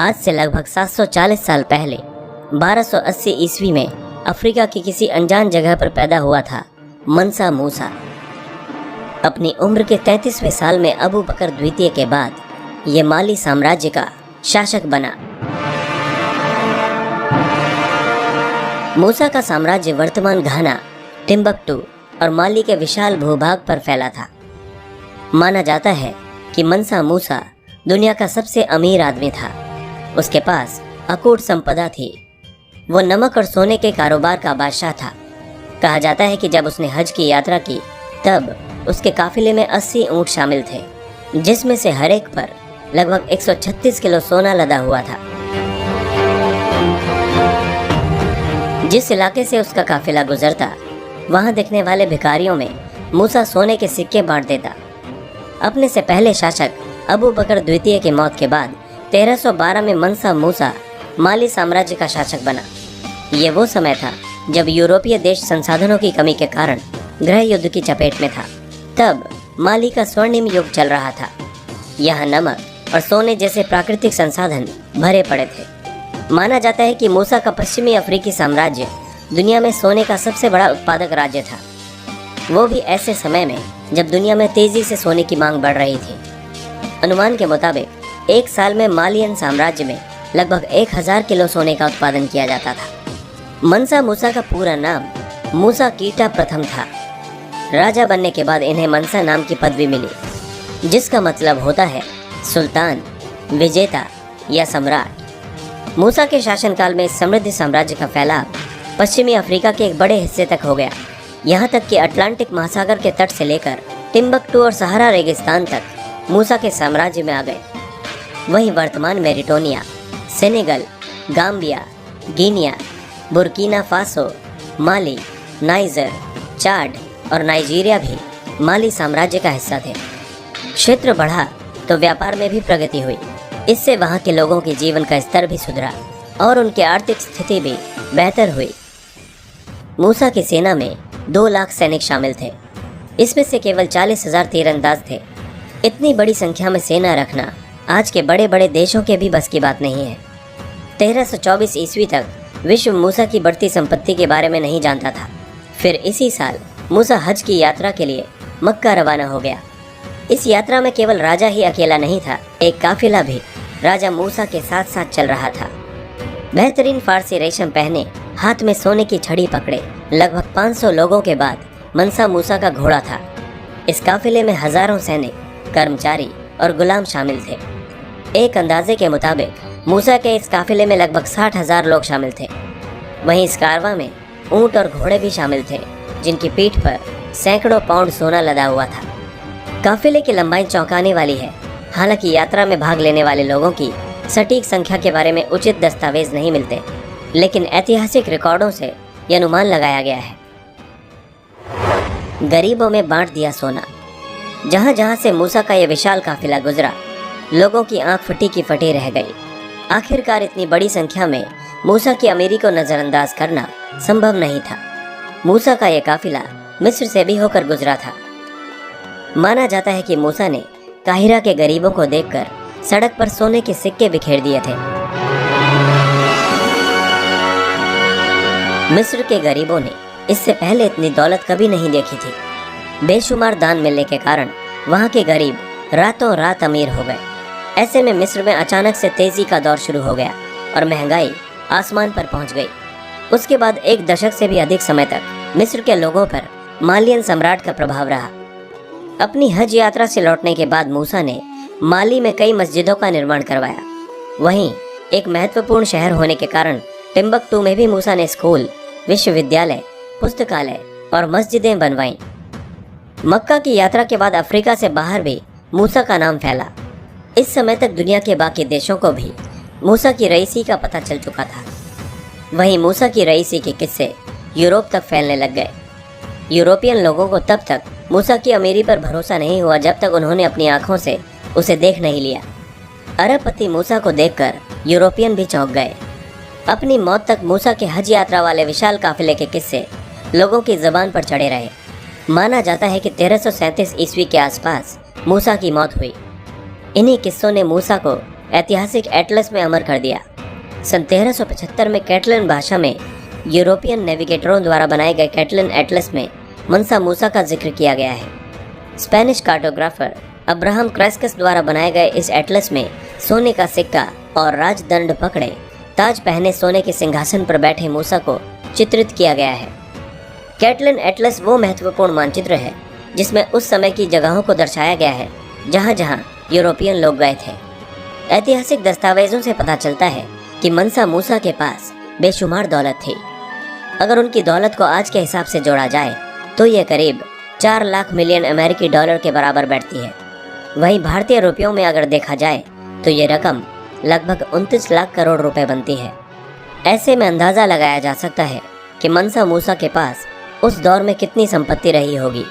आज से लगभग 740 साल पहले 1280 ईस्वी में अफ्रीका की किसी अनजान जगह पर पैदा हुआ था मनसा मूसा। अपनी उम्र के 33वें साल में अबू बकर द्वितीय के बाद ये माली साम्राज्य का शासक बना। मूसा का साम्राज्य वर्तमान घाना, टिम्बक्टू और माली के विशाल भूभाग पर फैला था। माना जाता है कि मनसा मूसा दुनिया का सबसे अमीर आदमी था। उसके पास अकूट संपदा थी। वो नमक और सोने के कारोबार का बादशाह था। कहा जाता है कि जब उसने हज की यात्रा की तब उसके काफिले में 80 ऊंट शामिल थे, जिसमें से हर एक पर लगभग 136 किलो सोना लदा हुआ था। जिस इलाके से उसका काफिला गुजरता, वहां दिखने वाले भिखारियों में मूसा सोने के सिक्के बांट देता। अपने से पहले शासक अबू बकर द्वितीय की मौत के बाद 1312 में मनसा मूसा माली साम्राज्य का शासक बना। ये वो समय था जब यूरोपीय देश संसाधनों की कमी के कारण गृह युद्ध की चपेट में था। तब माली का स्वर्णिम युग चल रहा था। यहाँ नमक और सोने जैसे प्राकृतिक संसाधन भरे पड़े थे। माना जाता है कि मूसा का पश्चिमी अफ्रीकी साम्राज्य दुनिया में सोने का सबसे बड़ा उत्पादक राज्य था। वो भी ऐसे समय में जब दुनिया में तेजी से सोने की मांग बढ़ रही थी। अनुमान के मुताबिक एक साल में मालियन साम्राज्य में लगभग 1000 किलो सोने का उत्पादन किया जाता था। मनसा मूसा का पूरा नाम मूसा कीटा प्रथम था। राजा बनने के बाद इन्हें मनसा नाम की पदवी मिली, जिसका मतलब होता है सुल्तान, विजेता या सम्राट। मूसा के शासनकाल में इस समृद्ध साम्राज्य का फैलाव पश्चिमी अफ्रीका के एक बड़े हिस्से तक हो गया। यहाँ तक कि अटलांटिक महासागर के तट से लेकर टिम्बक्टू और सहारा रेगिस्तान तक मूसा के साम्राज्य में आ गए। वहीं वर्तमान Mauritania, Senegal, Gambia, Guinea, Burkina Faso, Mali, Niger, Chad और नाइजीरिया भी माली साम्राज्य का हिस्सा थे। क्षेत्र बढ़ा तो व्यापार में भी प्रगति हुई। इससे वहाँ के लोगों के जीवन का स्तर भी सुधरा और उनकी आर्थिक स्थिति भी बेहतर हुई। मूसा की सेना में 2 लाख सैनिक शामिल थे। इसमें से केवल 40,000 तीरंदाज थे। इतनी बड़ी संख्या में सेना रखना आज के बड़े बड़े देशों के भी बस की बात नहीं है। 1324 ईस्वी तक विश्व मूसा की बढ़ती संपत्ति के बारे में नहीं जानता था। फिर इसी साल मूसा हज की यात्रा के लिए मक्का रवाना हो गया। इस यात्रा में केवल राजा ही अकेला नहीं था, एक काफिला भी राजा मूसा के साथ साथ चल रहा था। बेहतरीन फारसी रेशम पहने, हाथ में सोने की छड़ी पकड़े लगभग 500 लोगों के बाद मनसा मूसा का घोड़ा था। इस काफिले में हजारों सैनिक, कर्मचारी और गुलाम शामिल थे। एक अंदाजे के मुताबिक मूसा के इस काफिले में लगभग 60,000 लोग शामिल थे। वहीं इस कारवां में ऊंट और घोड़े भी शामिल थे, जिनकी पीठ पर सैकड़ों पाउंड सोना लदा हुआ था। काफिले की लंबाई चौंकाने वाली है। हालांकि यात्रा में भाग लेने वाले लोगों की सटीक संख्या के बारे में उचित दस्तावेज नहीं मिलते, लेकिन ऐतिहासिक रिकॉर्डों से यह अनुमान लगाया गया है। गरीबों में बांट दिया सोना। जहां जहां से मूसा का यह विशाल काफिला गुजरा, लोगों की आंख फटी की फटी रह गई। आखिरकार इतनी बड़ी संख्या में मूसा की अमीरी को नजरअंदाज करना संभव नहीं था। मूसा का यह काफिला मिस्र से भी होकर गुजरा था। माना जाता है कि मूसा ने काहिरा के गरीबों को देखकर सड़क पर सोने के सिक्के बिखेर दिए थे। मिस्र के गरीबों ने इससे पहले इतनी दौलत कभी नहीं देखी थी। बेशुमार दान मिलने के कारण वहाँ के गरीब रातों रात अमीर हो गए। ऐसे में मिस्र में अचानक से तेजी का दौर शुरू हो गया और महंगाई आसमान पर पहुंच गई। उसके बाद 1 दशक से भी अधिक समय तक मिस्र के लोगों पर मालियन सम्राट का प्रभाव रहा। अपनी हज यात्रा से लौटने के बाद मूसा ने माली में कई मस्जिदों का निर्माण करवाया। वहीं एक महत्वपूर्ण शहर होने के कारण टिम्बक्टू में भी मूसा ने स्कूल, विश्वविद्यालय, पुस्तकालय और मस्जिदें बनवाईं। मक्का की यात्रा के बाद अफ्रीका से बाहर भी मूसा का नाम फैला। इस समय तक दुनिया के बाकी देशों को भी मूसा की रईसी का पता चल चुका था। वहीं मूसा की रईसी के किस्से यूरोप तक फैलने लग गए। यूरोपियन लोगों को तब तक मूसा की अमीरी पर भरोसा नहीं हुआ जब तक उन्होंने अपनी आंखों से उसे देख नहीं लिया। अरबपति मूसा को देखकर यूरोपियन भी चौंक गए। अपनी मौत तक मूसा के हज यात्रा वाले विशाल काफिले के किस्से लोगों की जबान पर चढ़े रहे। माना जाता है कि 1337 ईस्वी के आसपास मूसा की मौत हुई। इन्हीं किस्सों ने मूसा को ऐतिहासिक एटलस में अमर कर दिया। सन 1375 में कैटलन भाषा में यूरोपियन नेविगेटरों द्वारा बनाए गए कैटलन एटलस में मनसा मूसा का जिक्र किया गया है। स्पेनिश कार्टोग्राफर अब्राहम क्रेस्कस द्वारा बनाए गए इस एटलस में सोने का सिक्का और राजदंड पकड़े ताज पहने सोने के सिंहासन पर बैठे मूसा को चित्रित किया गया है। कैटलन एटलस वो महत्वपूर्ण मानचित्र है जिसमें उस समय की जगहों को दर्शाया गया है जहाँ जहाँ यूरोपियन लोग गए थे। ऐतिहासिक दस्तावेजों से पता चलता है कि मनसा मूसा के पास बेशुमार दौलत थी। अगर उनकी दौलत को आज के हिसाब से जोड़ा जाए तो ये करीब 4 लाख मिलियन अमेरिकी डॉलर के बराबर बैठती है। वहीं भारतीय रुपयों में अगर देखा जाए तो ये रकम लगभग 29 लाख करोड़ रुपए बनती है। ऐसे में अंदाज़ा लगाया जा सकता है कि मनसा मूसा के पास उस दौर में कितनी संपत्ति रही होगी।